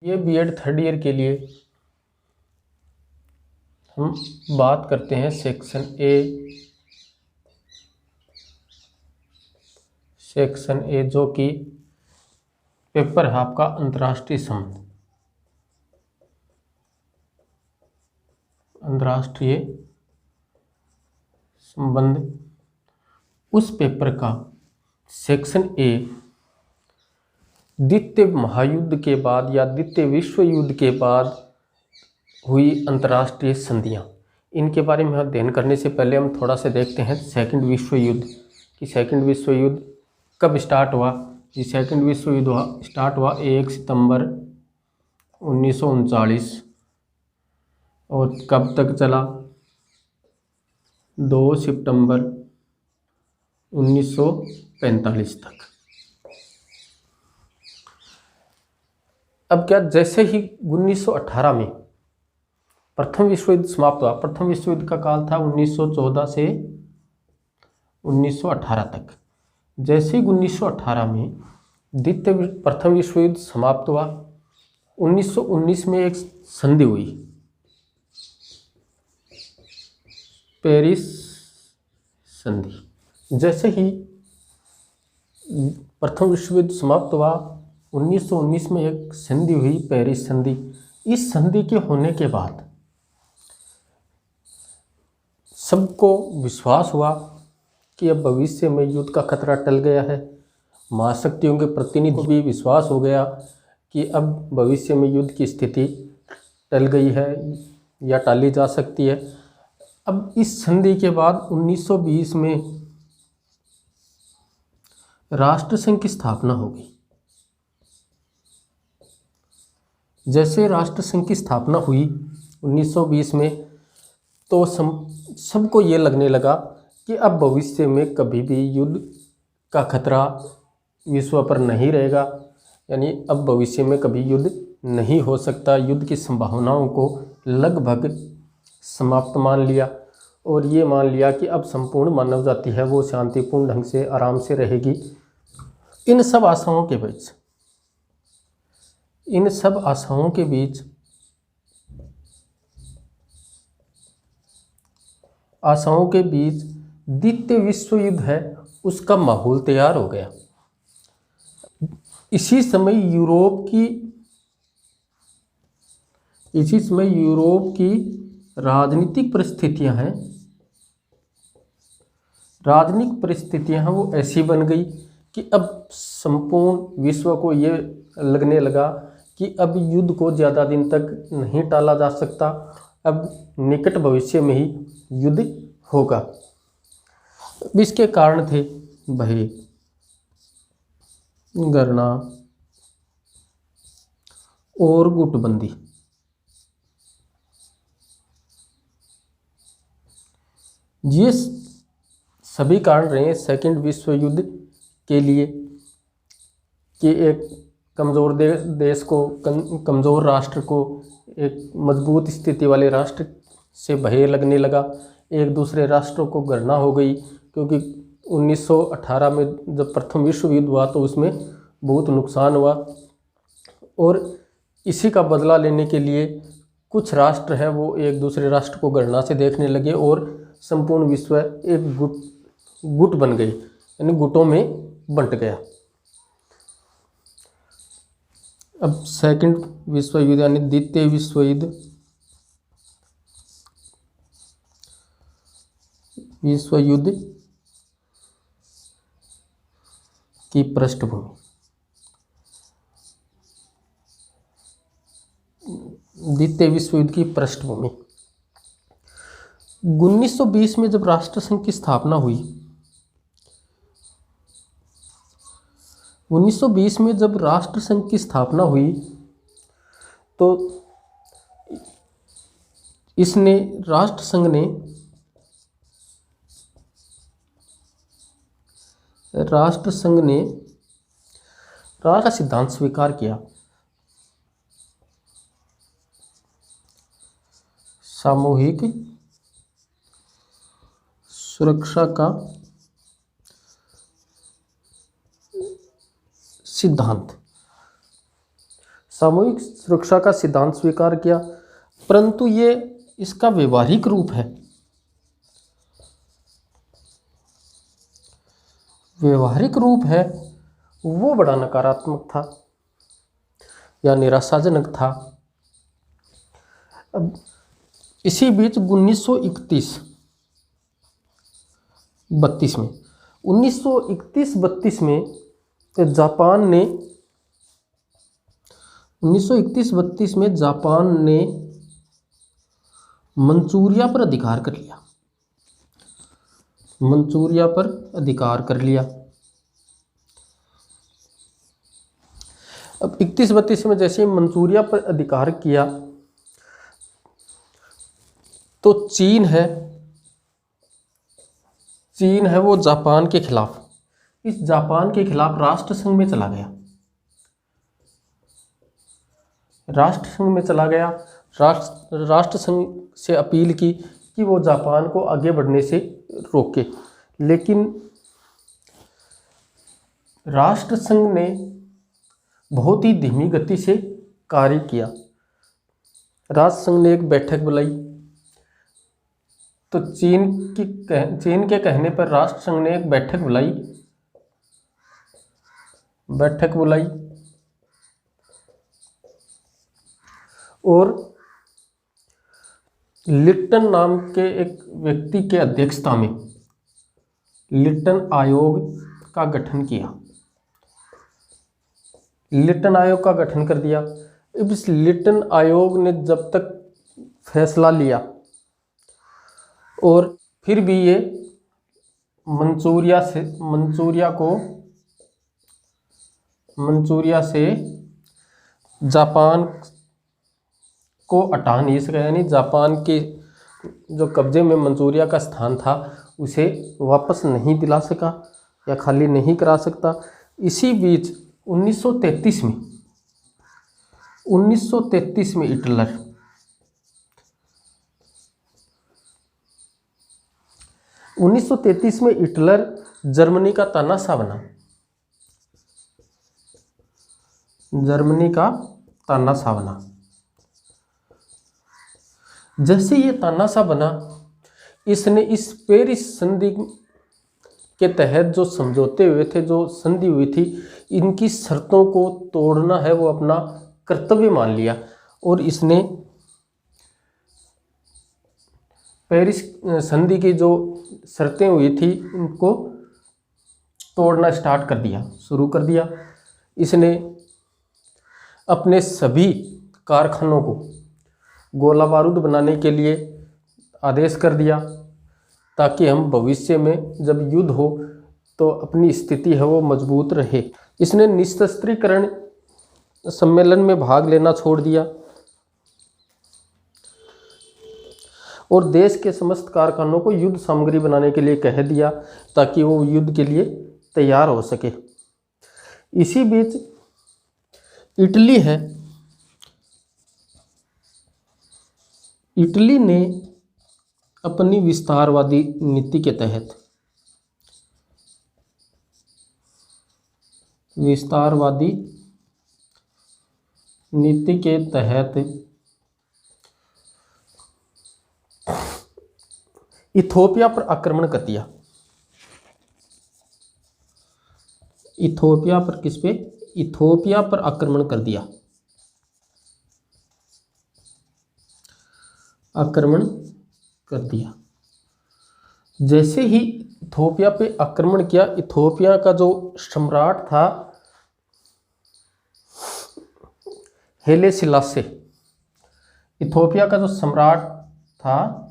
ये BEd third year के लिए हम बात करते हैं सेक्शन ए जो कि पेपर है आपका अंतर्राष्ट्रीय संबंध, अंतर्राष्ट्रीय संबंध। उस पेपर का सेक्शन ए द्वितीय महायुद्ध के बाद या द्वितीय विश्व युद्ध के बाद हुई अंतर्राष्ट्रीय संधियां, इनके बारे में अध्ययन करने से पहले हम थोड़ा सा देखते हैं सेकंड विश्व युद्ध कि सेकंड विश्व युद्ध कब स्टार्ट हुआ। ये सेकंड विश्व युद्ध स्टार्ट हुआ 1 सितंबर 1939 और कब तक चला 2 सितंबर 1945 तक। अब क्या, जैसे ही 1918 में प्रथम विश्व युद्ध समाप्त हुआ। प्रथम विश्व युद्ध का काल था 1914 से 1918 तक। जैसे ही 1918 में प्रथम विश्व युद्ध समाप्त हुआ, 1919 में एक संधि हुई, पेरिस संधि। जैसे ही प्रथम विश्व युद्ध समाप्त हुआ, 1919 में एक संधि हुई, पेरिस संधि। इस संधि के होने के बाद सबको विश्वास हुआ कि अब भविष्य में युद्ध का खतरा टल गया है। महाशक्तियों के प्रतिनिधि को भी विश्वास हो गया कि अब भविष्य में युद्ध की स्थिति टल गई है या टाली जा सकती है। अब इस संधि के बाद 1920 में राष्ट्रसंघ की स्थापना हो गई। जैसे राष्ट्रसंघ की स्थापना हुई 1920 में, तो सबको ये लगने लगा कि अब भविष्य में कभी भी युद्ध का खतरा विश्व पर नहीं रहेगा, यानी अब भविष्य में कभी युद्ध नहीं हो सकता। युद्ध की संभावनाओं को लगभग समाप्त मान लिया और ये मान लिया कि अब संपूर्ण मानव जाति है वो शांतिपूर्ण ढंग से आराम से रहेगी। इन सब आशाओं के बीच द्वितीय विश्व युद्ध है उसका माहौल तैयार हो गया। इसी समय यूरोप की राजनीतिक परिस्थितियां हैं वो ऐसी बन गई कि अब संपूर्ण विश्व को ये लगने लगा कि अब युद्ध को ज़्यादा दिन तक नहीं टाला जा सकता, अब निकट भविष्य में ही युद्ध होगा। इसके कारण थे भय, गणना और गुटबंदी। ये सभी कारण रहे सेकंड विश्व युद्ध के लिए कि एक कमज़ोर देश को, कमज़ोर राष्ट्र को एक मजबूत स्थिति वाले राष्ट्र से भय लगने लगा। एक दूसरे राष्ट्रों को घृणा हो गई, क्योंकि 1918 में जब प्रथम विश्व युद्ध हुआ तो उसमें बहुत नुकसान हुआ और इसी का बदला लेने के लिए कुछ राष्ट्र हैं वो एक दूसरे राष्ट्र को घृणा से देखने लगे और संपूर्ण विश्व एक गुट बन गई, यानी गुटों में बंट गया। अब सेकंड विश्व युद्ध यानी द्वितीय विश्व युद्ध की पृष्ठभूमि। द्वितीय विश्व युद्ध की पृष्ठभूमि 1920 में जब राष्ट्रसंघ की स्थापना हुई, 1920 में जब राष्ट्रसंघ की स्थापना हुई तो राष्ट्रसंघ ने राष्ट्र सिद्धांत स्वीकार किया, सामूहिक सुरक्षा का सिद्धांत। सामूहिक सुरक्षा का सिद्धांत स्वीकार किया, परंतु ये इसका व्यवहारिक रूप है, व्यवहारिक रूप है वो बड़ा नकारात्मक था या निराशाजनक था। अब इसी बीच 1931-32 में जापान ने 1931-32 में जापान ने मंचूरिया पर अधिकार कर लिया, मंचूरिया पर अधिकार कर लिया। अब 31-32 में जैसे ही मंचूरिया पर अधिकार किया तो चीन है वो जापान के खिलाफ, इस जापान के खिलाफ राष्ट्र संघ में चला गया, राष्ट्र संघ में चला गया। राष्ट्र संघ से अपील की कि वो जापान को आगे बढ़ने से रोके, लेकिन राष्ट्र संघ ने बहुत ही धीमी गति से कार्य किया। राष्ट्र संघ ने एक बैठक बुलाई, तो चीन के कहने पर राष्ट्र संघ ने एक बैठक बुलाई और लिट्टन नाम के एक व्यक्ति के अध्यक्षता में लिट्टन आयोग का गठन किया, लिट्टन आयोग का गठन कर दिया। अब इस लिट्टन आयोग ने जब तक फैसला लिया और फिर भी ये मंचूरिया से जापान को हटा नहीं सका, यानी जापान के जो कब्जे में मंचूरिया का स्थान था उसे वापस नहीं दिला सका या खाली नहीं करा सकता। इसी बीच 1933 में हिटलर जर्मनी का तानाशाह बना, जैसे ये तानाशाह बना, इसने इस पेरिस संधि के तहत जो समझौते हुए थे, जो संधि हुई थी, इनकी शर्तों को तोड़ना है वो अपना कर्तव्य मान लिया और इसने पेरिस संधि की जो शर्तें हुई थी उनको तोड़ना शुरू कर दिया। इसने अपने सभी कारखानों को गोला बारूद बनाने के लिए आदेश कर दिया, ताकि हम भविष्य में जब युद्ध हो तो अपनी स्थिति है वो मजबूत रहे। इसने निशस्त्रीकरण सम्मेलन में भाग लेना छोड़ दिया और देश के समस्त कारखानों को युद्ध सामग्री बनाने के लिए कह दिया, ताकि वो युद्ध के लिए तैयार हो सके। इसी बीच इटली ने अपनी विस्तारवादी नीति के तहत इथोपिया पर आक्रमण कर दिया। इथोपिया पर आक्रमण कर दिया। जैसे ही इथोपिया पे आक्रमण किया, इथोपिया का जो सम्राट था हेले सिलासे, इथोपिया का जो सम्राट था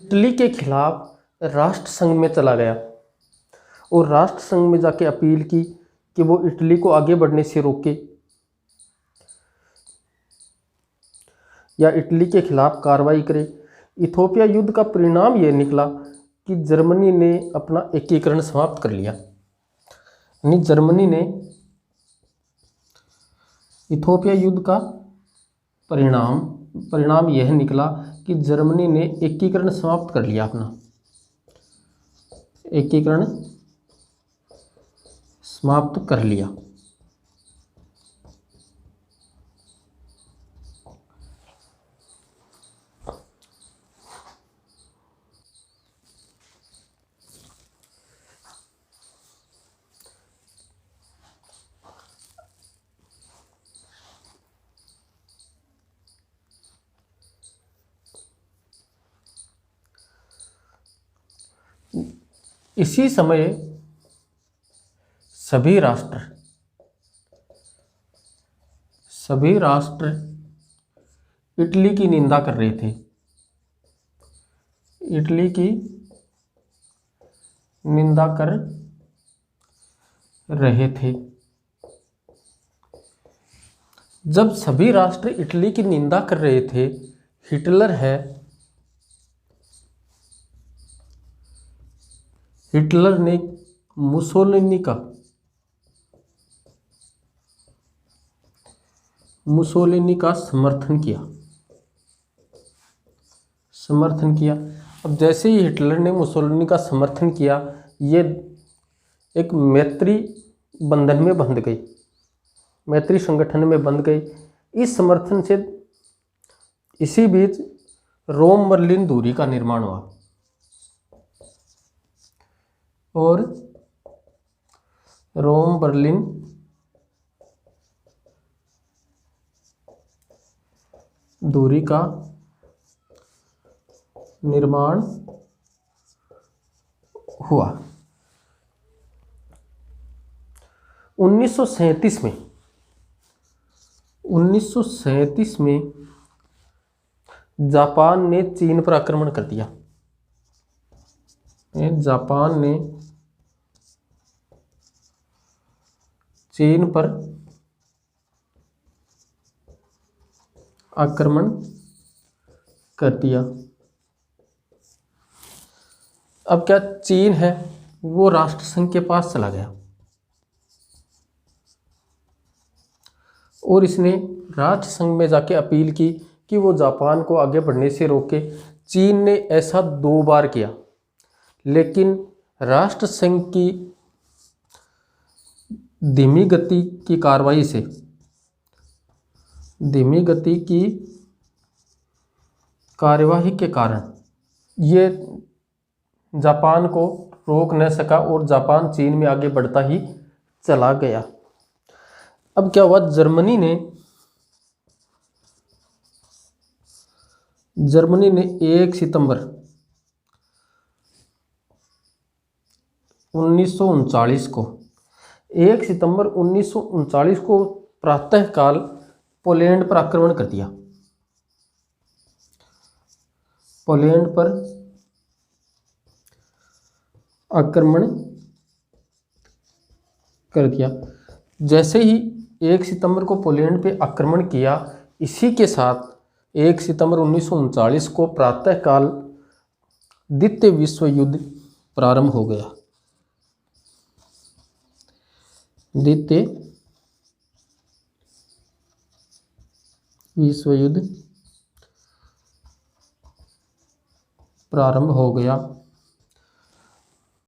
इटली के खिलाफ राष्ट्र संघ में चला गया और राष्ट्र संघ में जाके अपील की कि वो इटली को आगे बढ़ने से रोके या इटली के खिलाफ कार्रवाई करे। इथोपिया युद्ध का परिणाम यह निकला कि जर्मनी ने अपना एकीकरण समाप्त कर लिया। यानी जर्मनी ने इथोपिया युद्ध का परिणाम यह निकला कि जर्मनी ने एकीकरण समाप्त कर लिया, अपना एकीकरण समाप्त कर लिया। इसी समय सभी राष्ट्र इटली की निंदा कर रहे थे, इटली की निंदा कर रहे थे। जब सभी राष्ट्र इटली की निंदा कर रहे थे, हिटलर ने मुसोलिनी का समर्थन किया। अब जैसे ही हिटलर ने मुसोलिनी का समर्थन किया, ये एक मैत्री बंधन में बंध गई, मैत्री संगठन में बंध गई। इस समर्थन से इसी बीच रोम बर्लिन दूरी का निर्माण हुआ और रोम बर्लिन दूरी का निर्माण हुआ। 1937 में जापान ने चीन पर आक्रमण कर दिया। जापान ने चीन पर आक्रमण कर दिया। अब क्या चीन है वो राष्ट्रसंघ के पास चला गया और इसने राष्ट्रसंघ में जाके अपील की कि वो जापान को आगे बढ़ने से रोके। चीन ने ऐसा 2 बार किया, लेकिन राष्ट्रसंघ की धीमी गति की कार्यवाही के कारण ये जापान को रोक न सका और जापान चीन में आगे बढ़ता ही चला गया। अब क्या हुआ, जर्मनी ने 1 सितंबर 1939 को प्रातःकाल पोलैंड पर आक्रमण कर दिया। पोलैंड पर आक्रमण कर दिया। जैसे ही 1 सितंबर को पोलैंड पे आक्रमण किया, इसी के साथ 1 सितंबर 1939 को प्रातःकाल द्वितीय विश्व युद्ध प्रारंभ हो गया। द्वितीय विश्व युद्ध प्रारंभ हो गया।